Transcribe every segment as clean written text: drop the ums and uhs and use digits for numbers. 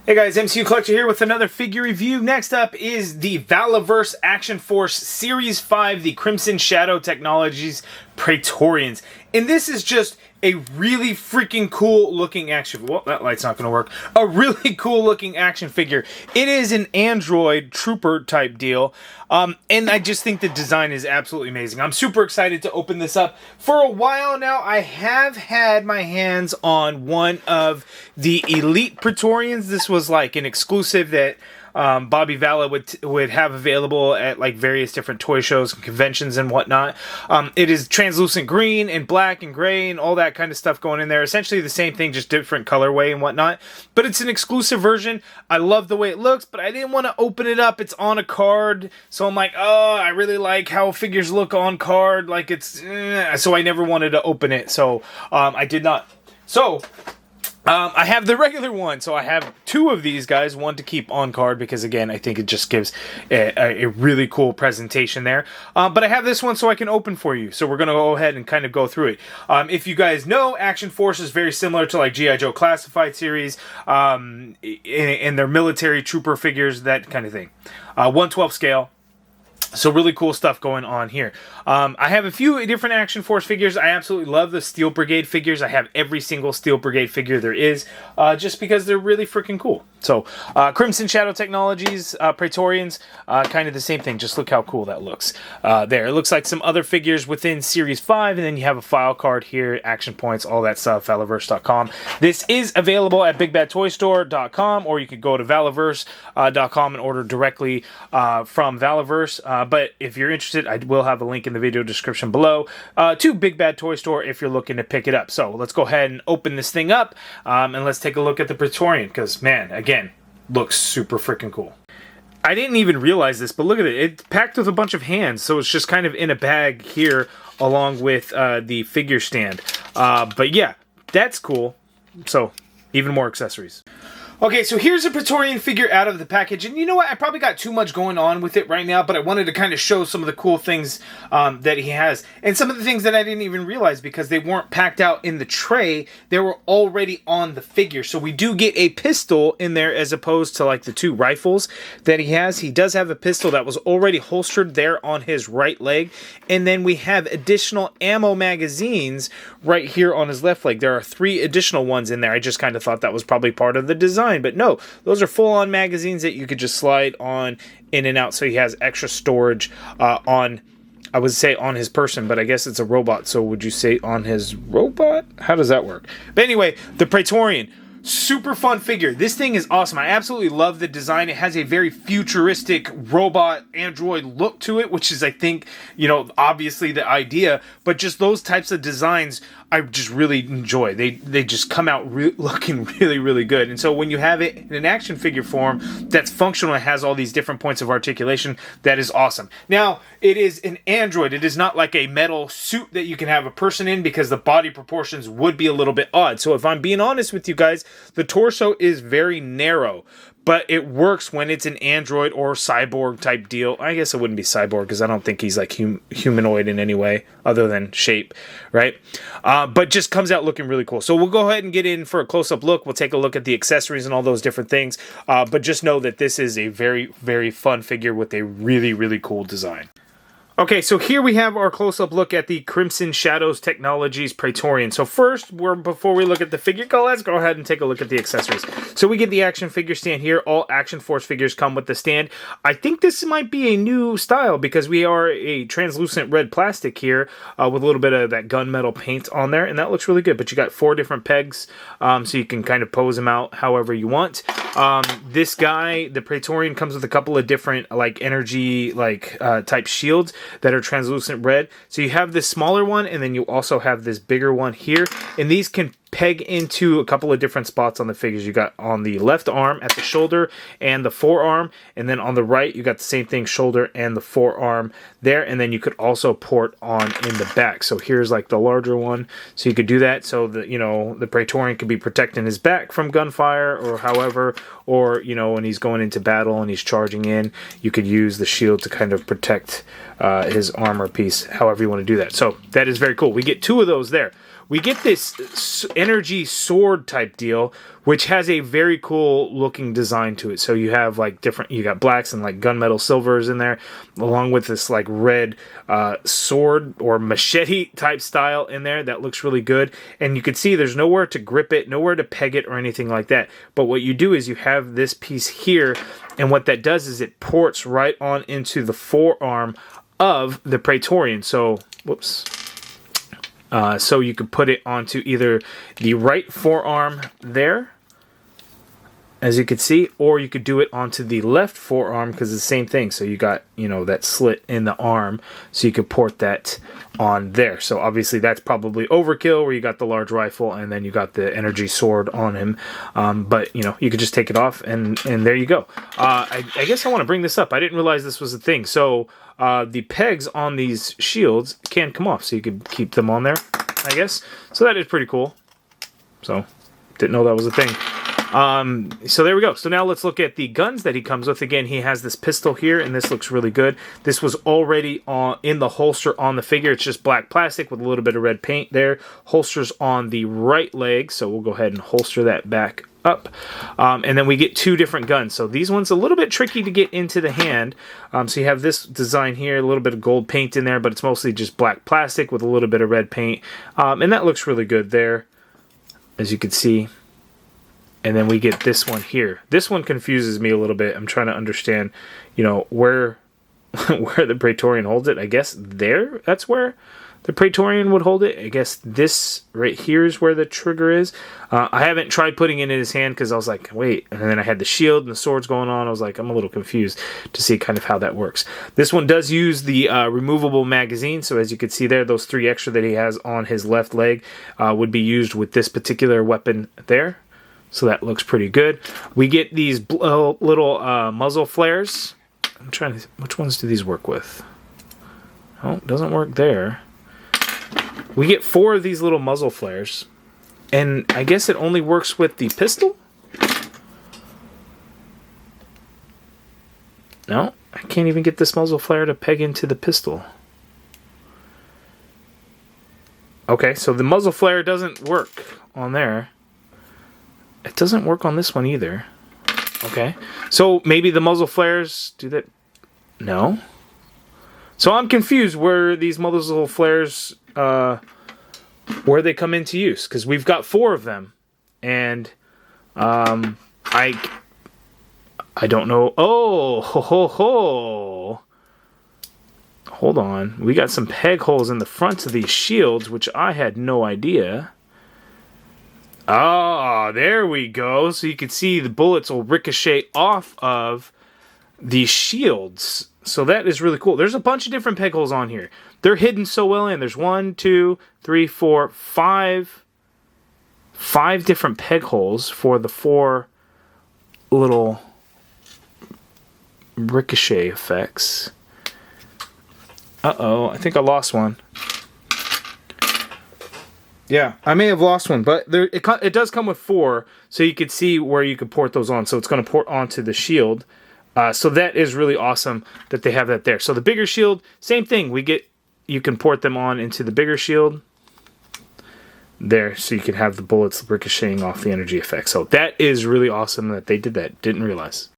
Hey guys, MCU Collector here with another figure review. Next up is the Valaverse Action Force Series 5, the Crimson Shadow Technologies Praetorians. And this is just a really freaking cool looking action... Well, that light's not going to work. A really cool looking action figure. It is an android trooper type deal. And I just think the design is absolutely amazing. I'm super excited to open this up. For a while now, I have had my hands on one of the Elite Praetorians. This was like an exclusive that Bobby Vala would have available at like various different toy shows and conventions and whatnot. It is translucent green and black and gray and all that kind of stuff going in there. Essentially the same thing, just different colorway and whatnot. But it's an exclusive version. I love the way it looks, but I didn't want to open it up. It's on a card, so I'm like, oh, I really like how figures look on card. Like it's, so I never wanted to open it. So I did not. So I have the regular one, so I have two of these guys, one to keep on card because, again, I think it just gives a really cool presentation there. But I have this one so I can open for you, so we're going to go ahead and kind of go through it. If you guys know, Action Force is very similar to like G.I. Joe Classified series, and their military trooper figures, that kind of thing. 1/12 scale. So really cool stuff going on here. I have a few different Action Force figures. I absolutely love the Steel Brigade figures. I have every single Steel Brigade figure there is, just because they're really freaking cool. So, Crimson Shadow Technologies, Praetorians, kind of the same thing. Just look how cool that looks there. It looks like some other figures within Series 5, and then you have a file card here, action points, all that stuff, Valaverse.com. This is available at BigBadToyStore.com, or you could go to Valaverse.com and order directly from Valaverse. But if you're interested, I will have a link in the video description below to Big Bad Toy Store if you're looking to pick it up. So let's go ahead and open this thing up, and let's take a look at the Praetorian, because, man, again, looks super freaking cool. I didn't even realize this, but look at it. It's packed with a bunch of hands, so it's just kind of in a bag here along with the figure stand. But yeah, that's cool. So, even more accessories. Okay, so here's a Praetorian figure out of the package, and you know what? I probably got too much going on with it right now, but I wanted to kind of show some of the cool things that he has, and some of the things that I didn't even realize because they weren't packed out in the tray. They were already on the figure, so we do get a pistol in there as opposed to like the two rifles that he has. He does have a pistol that was already holstered there on his right leg, and then we have additional ammo magazines right here on his left leg. There are 3 additional ones in there. I just kind of thought that was probably part of the design. But no, those are full-on magazines that you could just slide on in and out, so he has extra storage on, I would say on his person, but I guess it's a robot, so would you say on his robot? How does that work? But anyway, the Praetorian. Super fun figure. This thing is awesome. I absolutely love the design. It has a very futuristic robot android look to it, which is, I think, you know, obviously the idea, but just those types of designs I just really enjoy. They just come out looking really, really good. And so when you have it in an action figure form that's functional and has all these different points of articulation, that is awesome. Now, it is an android. It is not like a metal suit that you can have a person in because the body proportions would be a little bit odd. So if I'm being honest with you guys, the torso is very narrow, but it works when it's an android or cyborg type deal. I guess it wouldn't be cyborg because I don't think he's like humanoid in any way other than shape, right? But just comes out looking really cool. So we'll go ahead and get in for a close-up look. We'll take a look at the accessories and all those different things. But just know that this is a very, very fun figure with a really, really cool design. Okay, so here we have our close-up look at the Crimson Shadows Technologies Praetorian. So first, before we look at the figure, let's go ahead and take a look at the accessories. So we get the action figure stand here. All Action Force figures come with the stand. I think this might be a new style because we are a translucent red plastic here with a little bit of that gunmetal paint on there, and that looks really good. But you got 4 different pegs, so you can kind of pose them out however you want. This guy, the Praetorian, comes with a couple of different like energy type shields that are translucent red. So you have this smaller one, and then you also have this bigger one here, and these can peg into a couple of different spots on the figures. You got on the left arm at the shoulder and the forearm, and then on the right you got the same thing, shoulder and the forearm there, and then you could also port on in the back. So here's like the larger one, so you could do that so that, you know, the Praetorian could be protecting his back from gunfire or however, or, you know, when he's going into battle and he's charging in, you could use the shield to kind of protect his armor piece, however you want to do that. So that is very cool. We get 2 of those there. We get this energy sword type deal, which has a very cool looking design to it. So you have like different, you got blacks and like gunmetal silvers in there, along with this like red sword or machete type style in there that looks really good. And you can see there's nowhere to grip it, nowhere to peg it or anything like that. But what you do is you have this piece here, and what that does is it ports right on into the forearm of the Praetorian. So, whoops. So you could put it onto either the right forearm there, as you can see, or you could do it onto the left forearm because it's the same thing. So you got, you know, that slit in the arm, so you could port that on there. So obviously that's probably overkill, where you got the large rifle and then you got the energy sword on him. But, you know, you could just take it off and there you go. I guess I want to bring this up. I didn't realize this was a thing. So the pegs on these shields can come off, so you could keep them on there, I guess. So that is pretty cool. So, didn't know that was a thing. So there we go. So now let's look at the guns that he comes with. Again, he has this pistol here, and this looks really good. This was already in the holster on the figure. It's just black plastic with a little bit of red paint there. Holster's on the right leg, so we'll go ahead and holster that back up. And then we get two different guns. So these ones a little bit tricky to get into the hand. So you have this design here, a little bit of gold paint in there, but it's mostly just black plastic with a little bit of red paint. And that looks really good there, as you can see. And then we get this one here. This one confuses me a little bit. I'm trying to understand, you know, where the Praetorian holds it. I guess there, that's where the Praetorian would hold it. I guess this right here is where the trigger is. I haven't tried putting it in his hand because I was like, wait. And then I had the shield and the swords going on. I was like, I'm a little confused to see kind of how that works. This one does use the removable magazine. So as you can see there, those 3 extra that he has on his left leg would be used with this particular weapon there. So that looks pretty good. We get these little muzzle flares. I'm trying to... Which ones do these work with? Oh, it doesn't work there. We get 4 of these little muzzle flares. And I guess it only works with the pistol? No, I can't even get this muzzle flare to peg into the pistol. Okay, so the muzzle flare doesn't work on there. It doesn't work on this one either. Okay. So maybe the muzzle flares do that. No. So I'm confused where these muzzle flares, where they come into use. Because we've got 4 of them. And I don't know. Oh, ho, ho, ho. Hold on. We got some peg holes in the fronts of these shields, which I had no idea. Ah, there we go. So you can see the bullets will ricochet off of these shields. So that is really cool. There's a bunch of different peg holes on here. They're hidden so well in. There's 1, 2, 3, 4, 5 different peg holes for the 4 little ricochet effects. Uh-oh, I think I lost one. Yeah, I may have lost one, but it does come with 4, so you could see where you could port those on. So it's going to port onto the shield. So that is really awesome that they have that there. So the bigger shield, same thing. You can port them on into the bigger shield there, so you can have the bullets ricocheting off the energy effect. So that is really awesome that they did that. Didn't realize.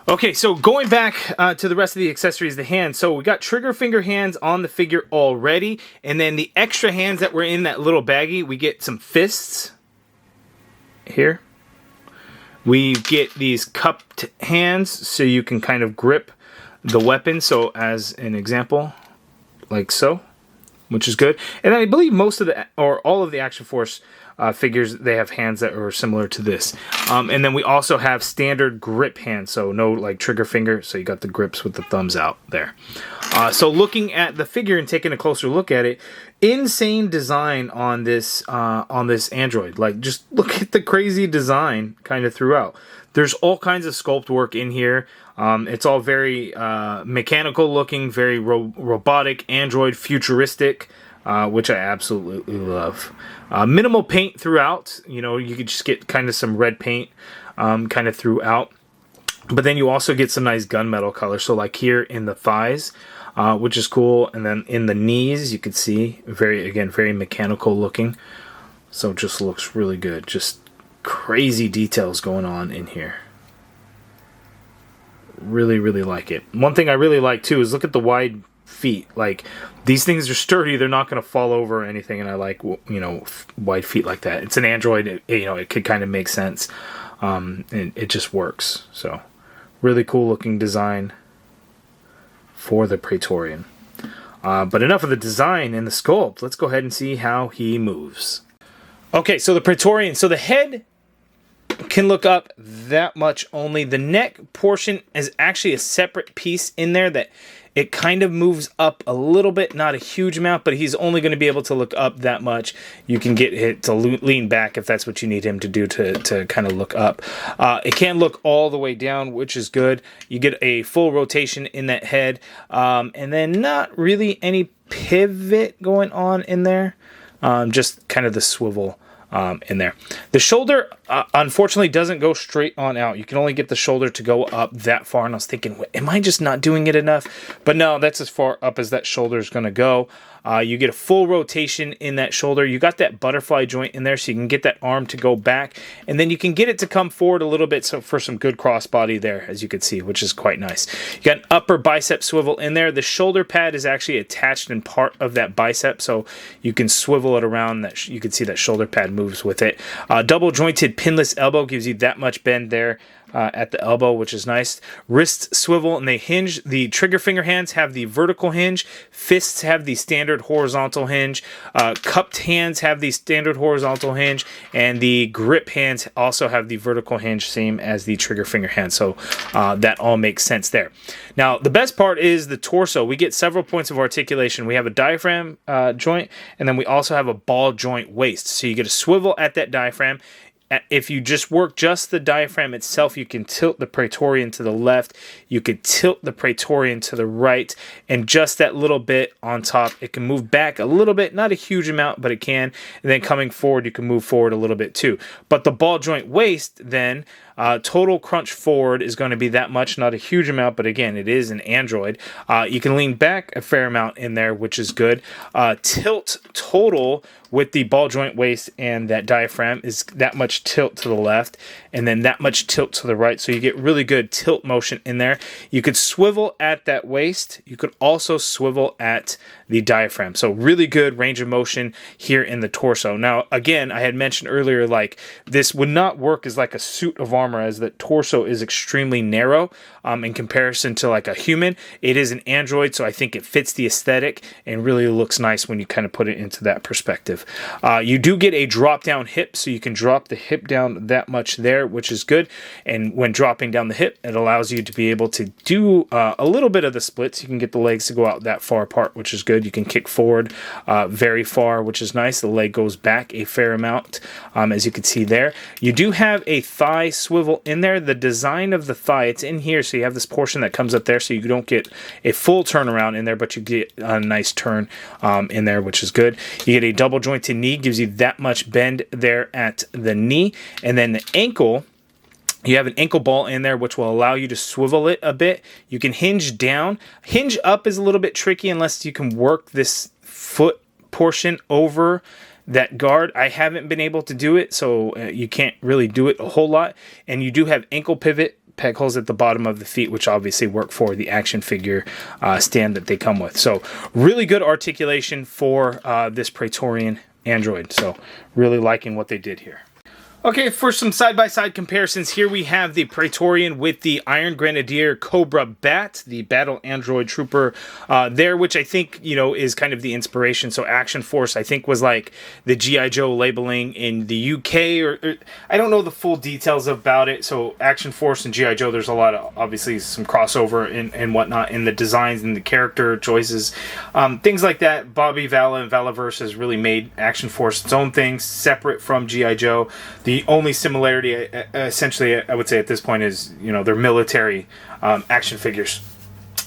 Okay, so going back to the rest of the accessories, the hands. So we got trigger finger hands on the figure already. And then the extra hands that were in that little baggie, we get some fists here. We get these cupped hands so you can kind of grip the weapon. So as an example, like so, which is good. And then I believe most of the, or all of the Action Force figures, they have hands that are similar to this. And then we also have standard grip hands, so no like trigger finger, so you got the grips with the thumbs out there. So looking at the figure and taking a closer look at it, insane design on this android. Like, just look at the crazy design kind of throughout. There's all kinds of sculpt work in here. It's all very mechanical looking, very robotic, android, futuristic, which I absolutely love. Minimal paint throughout. You know, you could just get kind of some red paint kind of throughout. But then you also get some nice gunmetal color. So like here in the thighs, which is cool. And then in the knees, you can see, very mechanical looking. So it just looks really good. Just crazy details going on in here. Really, really like it. One thing I really like too is look at the wide feet. Like, these things are sturdy, they're not going to fall over or anything, and I like, you know, wide feet like that. It's an Android, you know, it could kind of make sense, and it just works. So really cool looking design for the Praetorian. But enough of the design and the sculpt. Let's go ahead and see how he moves. Okay, so the Praetorian, so the head can look up that much only. The neck portion is actually a separate piece in there that it kind of moves up a little bit, not a huge amount, but he's only going to be able to look up that much. You can get it to lean back if that's what you need him to do to kind of look up. It can look all the way down, which is good. You get a full rotation in that head, and then not really any pivot going on in there, just kind of the swivel in there. The shoulder, unfortunately, doesn't go straight on out. You can only get the shoulder to go up that far, and I was thinking, am I just not doing it enough? But no, that's as far up as that shoulder is going to go. You get a full rotation in that shoulder. You got that butterfly joint in there, so you can get that arm to go back, and then you can get it to come forward a little bit, so for some good crossbody there, as you can see, which is quite nice. You got an upper bicep swivel in there. The shoulder pad is actually attached in part of that bicep, so you can swivel it around. That you can see that shoulder pad moves with it. Double jointed pinless elbow gives you that much bend there at the elbow, which is nice. Wrist swivel, and they hinge. The trigger finger hands have the vertical hinge. Fists have the standard horizontal hinge. Cupped hands have the standard horizontal hinge, and the grip hands also have the vertical hinge, same as the trigger finger hands. So that all makes sense there. Now, the best part is the torso. We get several points of articulation. We have a diaphragm joint, and then we also have a ball joint waist. So you get a swivel at that diaphragm. If you just work just the diaphragm itself, you can tilt the Praetorian to the left, you could tilt the Praetorian to the right, and just that little bit on top, it can move back a little bit, not a huge amount, but it can. And then coming forward, you can move forward a little bit too. But the ball joint waist, then, total crunch forward is going to be that much, not a huge amount, but again, it is an Android. You can lean back a fair amount in there, which is good. Tilt total with the ball joint waist and that diaphragm is that much tilt to the left, and then that much tilt to the right, so you get really good tilt motion in there. You could swivel at that waist. You could also swivel at the diaphragm, so really good range of motion here in the torso. Now, again, I had mentioned earlier, like, this would not work as like a suit of armor, as the torso is extremely narrow in comparison to like a human. It is an Android, so I think it fits the aesthetic and really looks nice when you kind of put it into that perspective. You do get a drop down hip, so you can drop the hip down that much there, which is good. And when dropping down the hip, it allows you to be able to do a little bit of the splits. You can get the legs to go out that far apart, which is good. You can kick forward very far, which is nice. The leg goes back a fair amount, as you can see there. You do have a thigh swivel in there. The design of the thigh, it's in here, so you have this portion that comes up there, so you don't get a full turnaround in there, but you get a nice turn in there, which is good. You get a double jointed knee, gives you that much bend there at the knee. And then the ankle, you have an ankle ball in there, which will allow you to swivel it a bit. You can hinge down. Hinge up is a little bit tricky unless you can work this foot portion over that guard. I haven't been able to do it, so you can't really do it a whole lot. And you do have ankle pivot peg holes at the bottom of the feet, which obviously work for the action figure stand that they come with. So really good articulation for this Praetorian Android. So really liking what they did here. Okay, for some side-by-side comparisons, here we have the Praetorian with the Iron Grenadier Cobra Bat, the Battle Android Trooper there, which I think, you know, is kind of the inspiration. So Action Force, I think, was like the G.I. Joe labeling in the UK, or I don't know the full details about it. So Action Force and G.I. Joe, there's a lot of, obviously, some crossover and whatnot in the designs and the character choices. Things like that. Bobby Vala and Valaverse has really made Action Force its own thing, separate from G.I. Joe. The only similarity, essentially, I would say at this point is, you know, they're military action figures.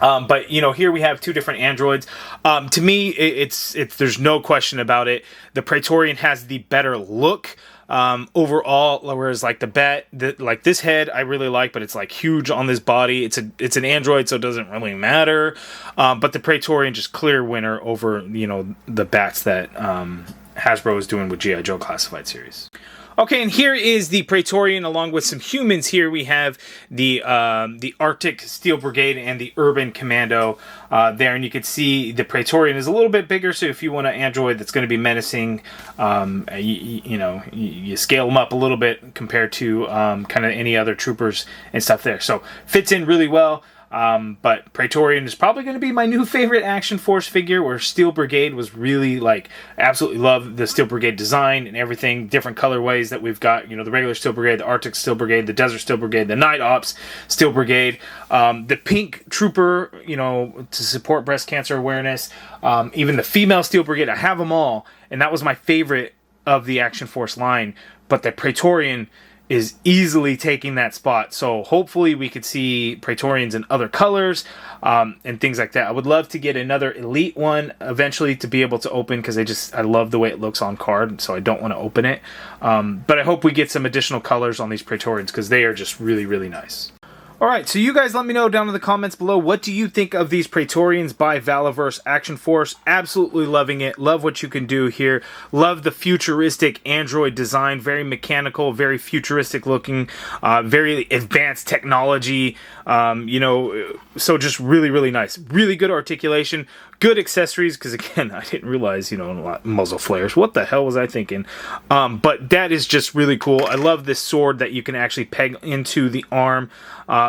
But, you know, here we have two different androids. To me, it's there's no question about it. The Praetorian has the better look overall, whereas like the Bat, like this head I really like, but it's like huge on this body. It's an android, so it doesn't really matter. But the Praetorian just clear winner over, you know, the Bats that Hasbro is doing with G.I. Joe Classified Series. Okay, and here is the Praetorian along with some humans. Here we have the Arctic Steel Brigade and the Urban Commando there, and you can see the Praetorian is a little bit bigger, so if you want an android that's going to be menacing, you scale them up a little bit compared to kind of any other troopers and stuff there. So fits in really well. But Praetorian is probably going to be my new favorite Action Force figure, where Steel Brigade was really, like, absolutely love the Steel Brigade design and everything, different colorways that we've got, the regular Steel Brigade, the Arctic Steel Brigade, the Desert Steel Brigade, the Night Ops Steel Brigade, the Pink Trooper, to support breast cancer awareness, even the female Steel Brigade. I have them all, and that was my favorite of the Action Force line, but the Praetorian is easily taking that spot. So hopefully we could see Praetorians in other colors and things like that. I would love to get another Elite one eventually to be able to open, because I love the way it looks on card, so I don't want to open it. But I hope we get some additional colors on these Praetorians, because they are just really, really nice. Alright, so you guys let me know down in the comments below, what do you think of these Praetorians by Valaverse Action Force? Absolutely loving it. Love what you can do here. Love the futuristic android design. Very mechanical, very futuristic looking, very advanced technology. So just really, really nice. Really good articulation. Good accessories, because again, I didn't realize, muzzle flares. What the hell was I thinking? But that is just really cool. I love this sword that you can actually peg into the arm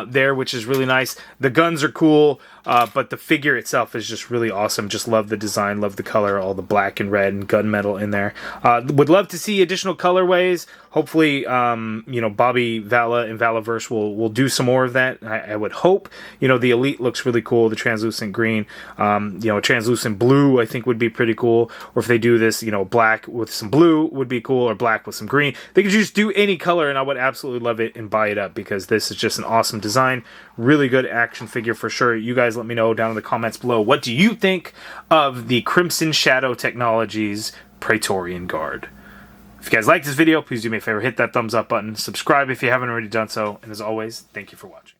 there, which is really nice. The guns are cool, but the figure itself is just really awesome. Just love the design, love the color, all the black and red and gunmetal in there. Would love to see additional colorways. Hopefully, Bobby Vala and Valaverse will do some more of that. I would hope. The Elite looks really cool. The translucent green, translucent blue, I think would be pretty cool. Or if they do this, black with some blue would be cool, or black with some green. They could just do any color, and I would absolutely love it and buy it up, because this is just an awesome design. Really good action figure for sure. You guys let me know down in the comments below, what do you think of the Crimson Shadow Technologies Praetorian Guard? If you guys like this video, please do me a favor, hit that thumbs up button, subscribe if you haven't already done so, and as always, thank you for watching.